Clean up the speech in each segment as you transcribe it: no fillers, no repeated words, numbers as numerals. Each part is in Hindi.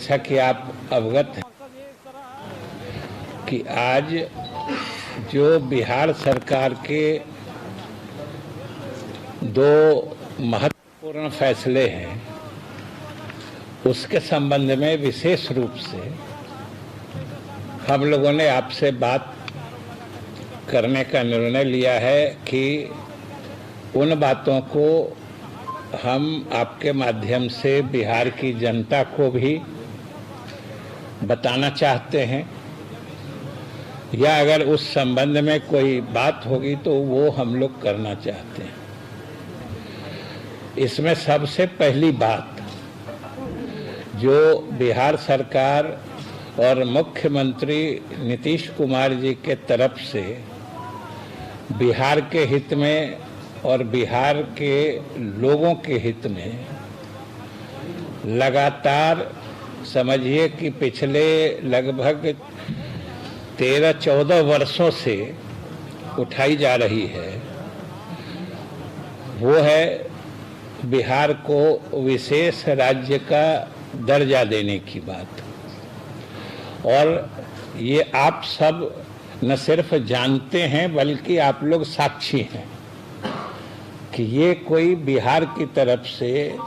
जैसा कि आप अवगत हैं कि आज जो बिहार सरकार के दो महत्वपूर्ण फैसले हैं उसके संबंध में विशेष रूप से हम लोगों ने आपसे बात करने का निर्णय लिया है कि उन बातों को हम आपके माध्यम से बिहार की जनता को भी बताना चाहते हैं, या अगर उस संबंध में कोई बात होगी तो वो हम लोग करना चाहते हैं। इसमें सबसे पहली बात जो बिहार सरकार और मुख्यमंत्री नीतीश कुमार जी के तरफ से बिहार के हित में और बिहार के लोगों के हित में लगातार समझिए कि पिछले लगभग 13-14 वर्षों से उठाई जा रही है, वो है बिहार को विशेष राज्य का दर्जा देने की बात। और ये आप सब न सिर्फ जानते हैं बल्कि आप लोग साक्षी हैं कि ये कोई बिहार की तरफ से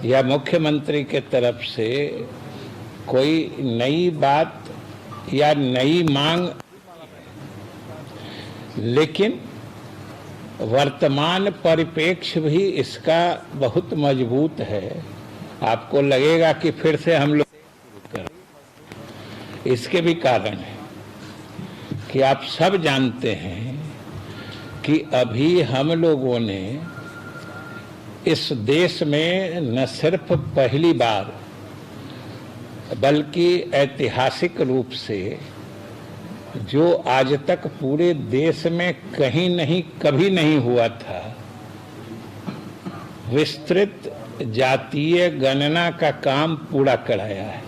या मुख्यमंत्री के तरफ से कोई नई बात या नई मांग, लेकिन वर्तमान परिप्रेक्ष्य भी इसका बहुत मजबूत है। आपको लगेगा कि फिर से हम लोग इसके भी कारण है कि आप सब जानते हैं कि अभी हम लोगों ने इस देश में न सिर्फ पहली बार बल्कि ऐतिहासिक रूप से जो आज तक पूरे देश में कहीं नहीं कभी नहीं हुआ था, विस्तृत जातीय गणना का काम पूरा कराया है।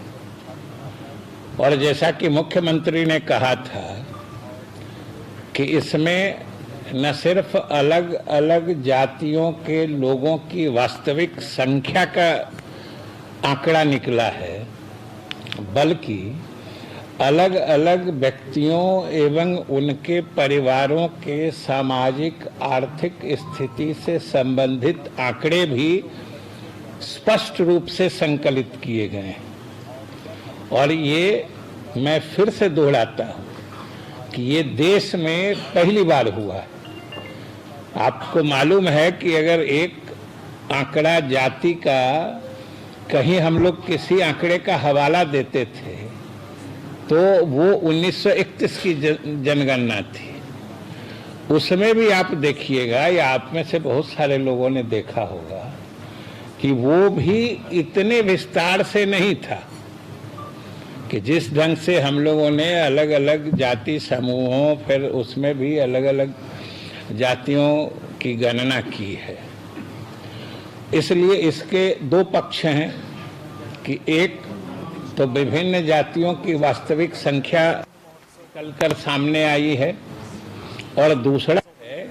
और जैसा कि मुख्यमंत्री ने कहा था कि इसमें न सिर्फ अलग अलग जातियों के लोगों की वास्तविक संख्या का आंकड़ा निकला है, बल्कि अलग अलग व्यक्तियों एवं उनके परिवारों के सामाजिक आर्थिक स्थिति से संबंधित आंकड़े भी स्पष्ट रूप से संकलित किए गए हैं। और ये मैं फिर से दोहराता हूँ कि ये देश में पहली बार हुआ है। आपको मालूम है कि अगर एक आंकड़ा जाति का कहीं हम लोग किसी आंकड़े का हवाला देते थे तो वो 1931 की जनगणना थी। उसमें भी आप देखिएगा, या आप में से बहुत सारे लोगों ने देखा होगा कि वो भी इतने विस्तार से नहीं था कि जिस ढंग से हम लोगों ने अलग अलग जाति समूहों, फिर उसमें भी अलग अलग जातियों की गणना की है। इसलिए इसके दो पक्ष हैं कि एक तो विभिन्न जातियों की वास्तविक संख्या निकलकर सामने आई है, और दूसरा है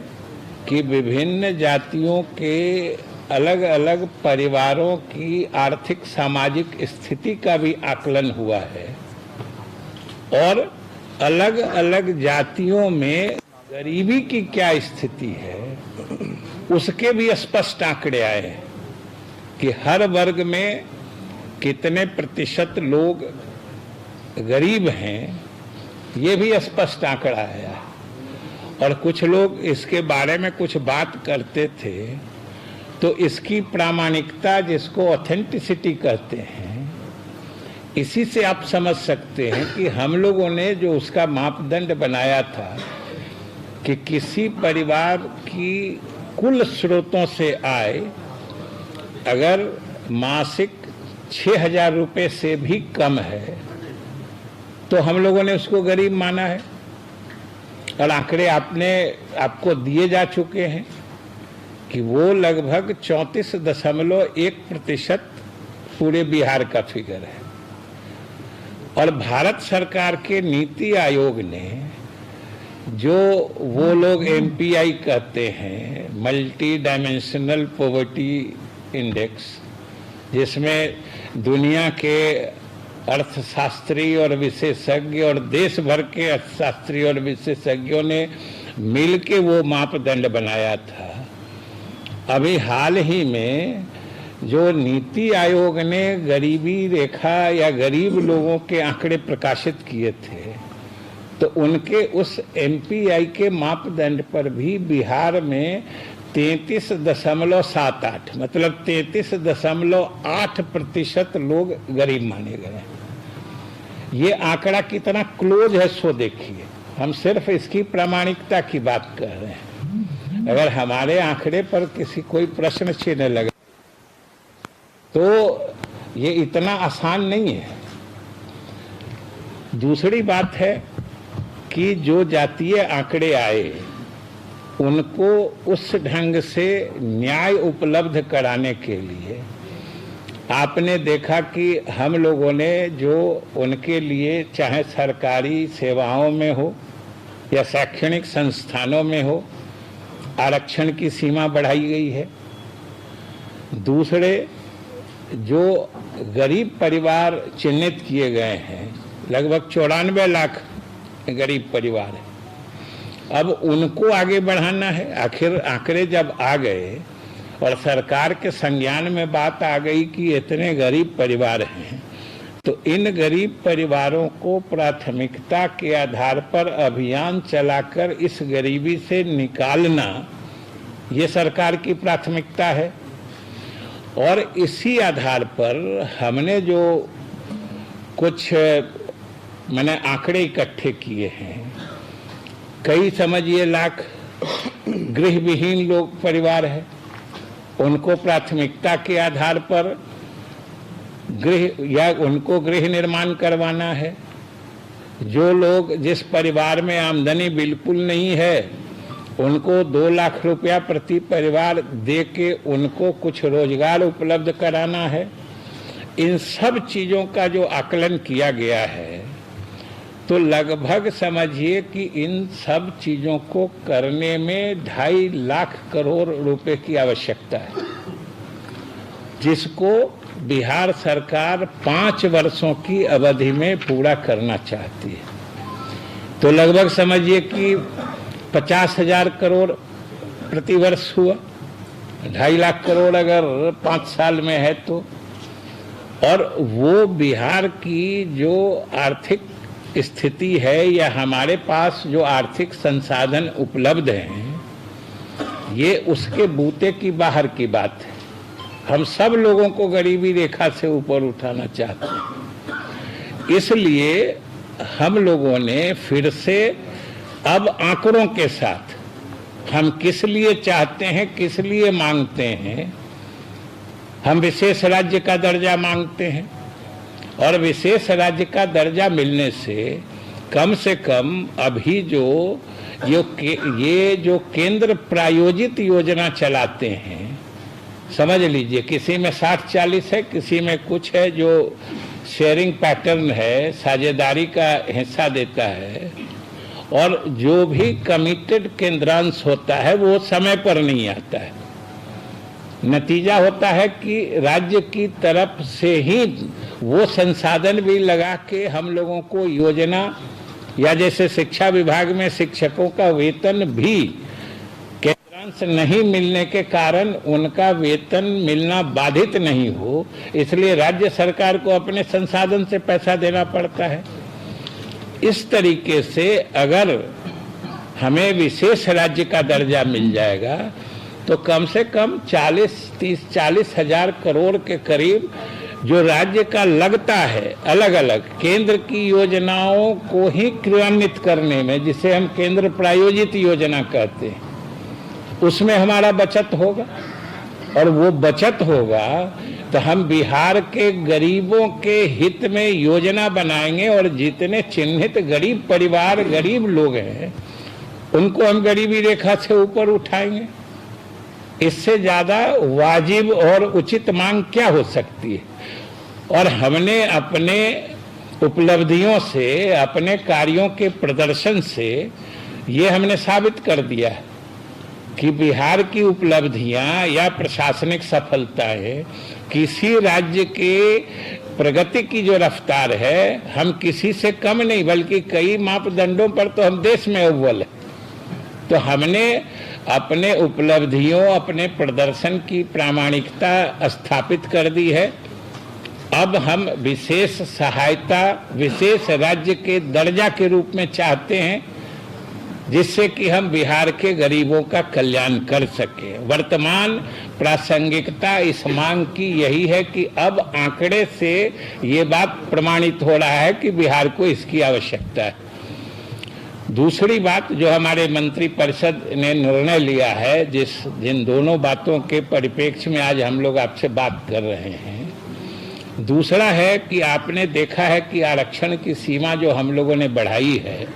कि विभिन्न जातियों के अलग अलग परिवारों की आर्थिक सामाजिक स्थिति का भी आकलन हुआ है, और अलग अलग जातियों में गरीबी की क्या स्थिति है उसके भी स्पष्ट आंकड़े आए हैं कि हर वर्ग में कितने प्रतिशत लोग गरीब हैं, ये भी स्पष्ट आंकड़ा आया है। और कुछ लोग इसके बारे में कुछ बात करते थे तो इसकी प्रामाणिकता, जिसको ऑथेंटिसिटी कहते हैं, इसी से आप समझ सकते हैं कि हम लोगों ने जो उसका मापदंड बनाया था कि किसी परिवार की कुल स्रोतों से आय अगर मासिक 6,000 रुपये से भी कम है तो हम लोगों ने उसको गरीब माना है। और आंकड़े आपको दिए जा चुके हैं कि वो लगभग 34.1% पूरे बिहार का फिगर है। और भारत सरकार के नीति आयोग ने जो वो लोग MPI कहते हैं, मल्टी डायमेंशनल पॉवर्टी इंडेक्स, जिसमें दुनिया के अर्थशास्त्री और विशेषज्ञ और देश भर के अर्थशास्त्री और विशेषज्ञों ने मिलके वो मापदंड बनाया था। अभी हाल ही में जो नीति आयोग ने गरीबी रेखा या गरीब लोगों के आंकड़े प्रकाशित किए थे, तो उनके उस एमपीआई के मापदंड पर भी बिहार में 33.78 मतलब 33.8% लोग गरीब माने गए। ये आंकड़ा कितना क्लोज है सो देखिए। हम सिर्फ इसकी प्रामाणिकता की बात कर रहे हैं। अगर हमारे आंकड़े पर किसी कोई प्रश्न चिन्ह लगे तो ये इतना आसान नहीं है। दूसरी बात है कि जो जातीय आंकड़े आए उनको उस ढंग से न्याय उपलब्ध कराने के लिए आपने देखा कि हम लोगों ने जो उनके लिए चाहे सरकारी सेवाओं में हो या शैक्षणिक संस्थानों में हो आरक्षण की सीमा बढ़ाई गई है। दूसरे जो गरीब परिवार चिन्हित किए गए हैं, लगभग 94 लाख गरीब परिवार है, अब उनको आगे बढ़ाना है। आखिर आंकड़े जब आ गए और सरकार के संज्ञान में बात आ गई कि इतने गरीब परिवार हैं, तो इन गरीब परिवारों को प्राथमिकता के आधार पर अभियान चलाकर इस गरीबी से निकालना ये सरकार की प्राथमिकता है। और इसी आधार पर हमने जो कुछ मैंने आंकड़े इकट्ठे किए हैं, कई समझिए लाख गृह विहीन लोग परिवार है, उनको प्राथमिकता के आधार पर गृह या उनको गृह निर्माण करवाना है। जो लोग जिस परिवार में आमदनी बिल्कुल नहीं है उनको 2 लाख रुपया प्रति परिवार दे के उनको कुछ रोजगार उपलब्ध कराना है। इन सब चीज़ों का जो आकलन किया गया है, तो लगभग समझिए कि इन सब चीज़ों को करने में 2.5 लाख करोड़ रुपए की आवश्यकता है, जिसको बिहार सरकार 5 वर्षों की अवधि में पूरा करना चाहती है। तो लगभग समझिए कि 50,000 करोड़ प्रति वर्ष हुआ, 2.5 लाख करोड़ अगर 5 साल में है तो। और वो बिहार की जो आर्थिक स्थिति है या हमारे पास जो आर्थिक संसाधन उपलब्ध हैं, ये उसके बूते की बाहर की बात है। हम सब लोगों को गरीबी रेखा से ऊपर उठाना चाहते हैं। इसलिए हम लोगों ने फिर से अब आंकड़ों के साथ हम किस लिए चाहते हैं, किस लिए मांगते हैं, हम विशेष राज्य का दर्जा मांगते हैं। और विशेष राज्य का दर्जा मिलने से कम अभी ये जो केंद्र प्रायोजित योजना चलाते हैं, समझ लीजिए किसी में 60-40 है, किसी में कुछ है जो शेयरिंग पैटर्न है, साझेदारी का हिस्सा देता है, और जो भी कमिटेड केंद्रांश होता है वो समय पर नहीं आता है। नतीजा होता है कि राज्य की तरफ से ही वो संसाधन भी लगा के हम लोगों को योजना, या जैसे शिक्षा विभाग में शिक्षकों का वेतन भी केंद्रांश नहीं मिलने के कारण उनका वेतन मिलना बाधित नहीं हो, इसलिए राज्य सरकार को अपने संसाधन से पैसा देना पड़ता है। इस तरीके से अगर हमें विशेष राज्य का दर्जा मिल जाएगा तो कम से कम 40 हजार करोड़ के करीब जो राज्य का लगता है अलग अलग केंद्र की योजनाओं को ही क्रियान्वित करने में, जिसे हम केंद्र प्रायोजित योजना कहते हैं, उसमें हमारा बचत होगा। और वो बचत होगा तो हम बिहार के गरीबों के हित में योजना बनाएंगे, और जितने चिन्हित गरीब परिवार, गरीब लोग हैं, उनको हम गरीबी रेखा से ऊपर उठाएंगे। इससे ज्यादा वाजिब और उचित मांग क्या हो सकती है। और हमने अपने उपलब्धियों से, अपने कार्यों के प्रदर्शन से ये हमने साबित कर दिया है कि बिहार की उपलब्धियां या प्रशासनिक सफलताएं किसी राज्य के प्रगति की जो रफ्तार है, हम किसी से कम नहीं बल्कि कई मापदंडों पर तो हम देश में अव्वल है। तो हमने अपने उपलब्धियों, अपने प्रदर्शन की प्रामाणिकता स्थापित कर दी है। अब हम विशेष सहायता, विशेष राज्य के दर्जा के रूप में चाहते हैं, जिससे कि हम बिहार के गरीबों का कल्याण कर सकें। वर्तमान प्रासंगिकता इस मांग की यही है कि अब आंकड़े से ये बात प्रमाणित हो रहा है कि बिहार को इसकी आवश्यकता है। दूसरी बात जो हमारे मंत्रिपरिषद ने निर्णय लिया है, जिन दोनों बातों के परिप्रेक्ष्य में आज हम लोग आपसे बात कर रहे हैं, दूसरा है कि आपने देखा है कि आरक्षण की सीमा जो हम लोगों ने बढ़ाई है,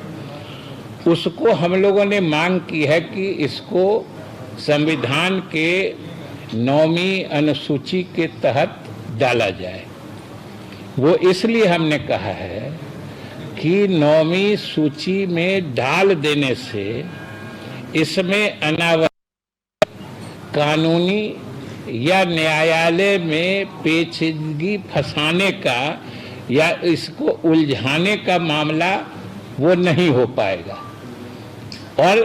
उसको हम लोगों ने मांग की है कि इसको संविधान के 9वीं अनुसूची के तहत डाला जाए। वो इसलिए हमने कहा है कि 9वीं सूची में डाल देने से इसमें अनावश्यक कानूनी या न्यायालय में पेचीदगी फंसाने का या इसको उलझाने का मामला वो नहीं हो पाएगा। और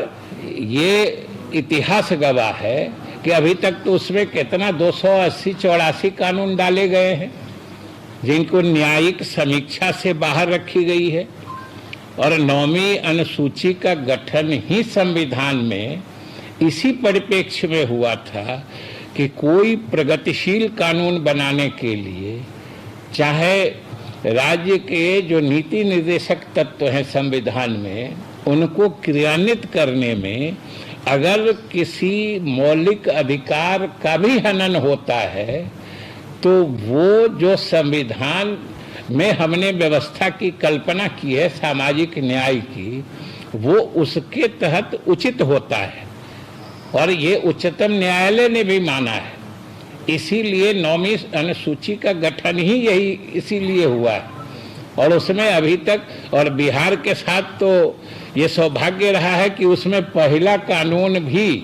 ये इतिहास गवाह है कि अभी तक तो उसमें कितना 280-84 कानून डाले गए हैं, जिनको न्यायिक समीक्षा से बाहर रखी गई है। और 9वीं अनुसूची का गठन ही संविधान में इसी परिप्रेक्ष्य में हुआ था कि कोई प्रगतिशील कानून बनाने के लिए, चाहे राज्य के जो नीति निर्देशक तत्व हैं संविधान में, उनको क्रियान्वित करने में अगर किसी मौलिक अधिकार का भी हनन होता है, तो वो जो संविधान में हमने व्यवस्था की कल्पना की है सामाजिक न्याय की, वो उसके तहत उचित होता है। और ये उच्चतम न्यायालय ने भी माना है। इसीलिए 9वीं अनुसूची का गठन ही यही इसीलिए हुआ है। और उसमें अभी तक, और बिहार के साथ तो ये सौभाग्य रहा है कि उसमें पहला कानून भी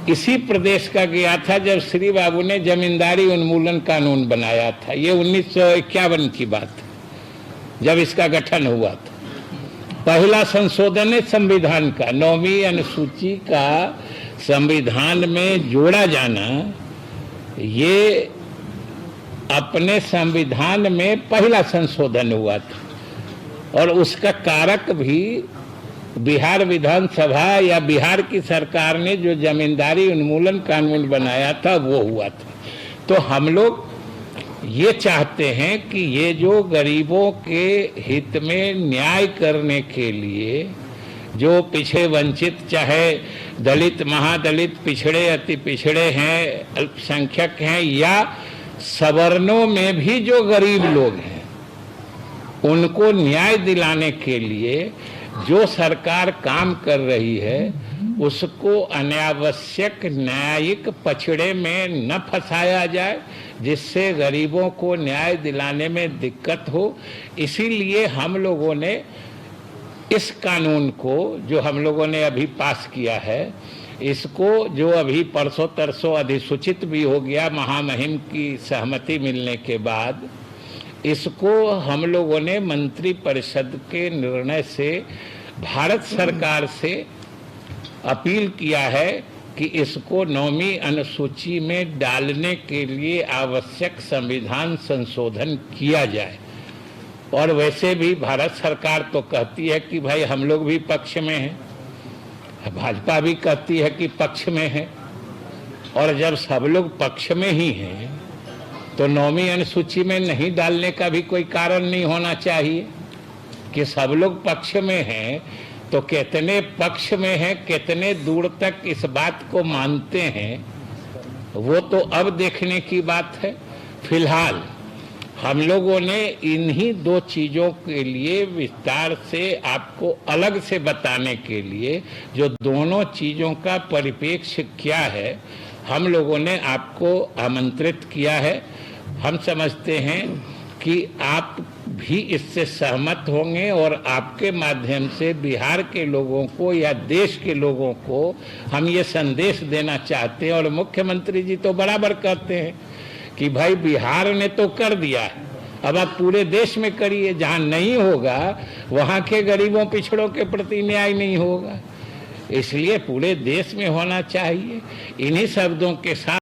इसी प्रदेश का गया था जब श्री बाबू ने जमींदारी उन्मूलन कानून बनाया था। ये 1951 की बात है जब इसका गठन हुआ था। पहला संशोधन है संविधान का, 9वीं अनुसूची का संविधान में जोड़ा जाना, ये अपने संविधान में पहला संशोधन हुआ था। और उसका कारक भी बिहार विधानसभा या बिहार की सरकार ने जो जमींदारी उन्मूलन कानून बनाया था वो हुआ था। तो हम लोग ये चाहते हैं कि ये जो गरीबों के हित में न्याय करने के लिए, जो पिछड़े वंचित, चाहे दलित, महादलित, पिछड़े, अति पिछड़े हैं, अल्पसंख्यक हैं, या सवर्णों में भी जो गरीब लोग हैं, उनको न्याय दिलाने के लिए जो सरकार काम कर रही है, उसको अनावश्यक न्यायिक पछड़े में न फंसाया जाए, जिससे गरीबों को न्याय दिलाने में दिक्कत हो। इसीलिए हम लोगों ने इस कानून को, जो हम लोगों ने अभी पास किया है, इसको जो अभी परसों तरसों अधिसूचित भी हो गया महामहिम की सहमति मिलने के बाद, इसको हम लोगों ने मंत्रिपरिषद के निर्णय से भारत सरकार से अपील किया है कि इसको 9वीं अनुसूची में डालने के लिए आवश्यक संविधान संशोधन किया जाए। और वैसे भी भारत सरकार तो कहती है कि भाई हम लोग भी पक्ष में हैं, भाजपा भी कहती है कि पक्ष में है। और जब सब लोग पक्ष में ही हैं, तो 9वीं अनुसूची में नहीं डालने का भी कोई कारण नहीं होना चाहिए। कि सब लोग पक्ष में हैं, तो कितने पक्ष में हैं, कितने दूर तक इस बात को मानते हैं, वो तो अब देखने की बात है। फिलहाल हम लोगों ने इन्हीं दो चीज़ों के लिए विस्तार से आपको अलग से बताने के लिए, जो दोनों चीज़ों का परिप्रेक्ष्य क्या है, हम लोगों ने आपको आमंत्रित किया है। हम समझते हैं कि आप भी इससे सहमत होंगे और आपके माध्यम से बिहार के लोगों को या देश के लोगों को हम ये संदेश देना चाहते हैं। और मुख्यमंत्री जी तो बराबर कहते हैं कि भाई बिहार ने तो कर दिया है, अब आप पूरे देश में करिए, जहां नहीं होगा वहां के गरीबों पिछड़ों के प्रति न्याय नहीं होगा। इसलिए पूरे देश में होना चाहिए। इन्हीं शब्दों के साथ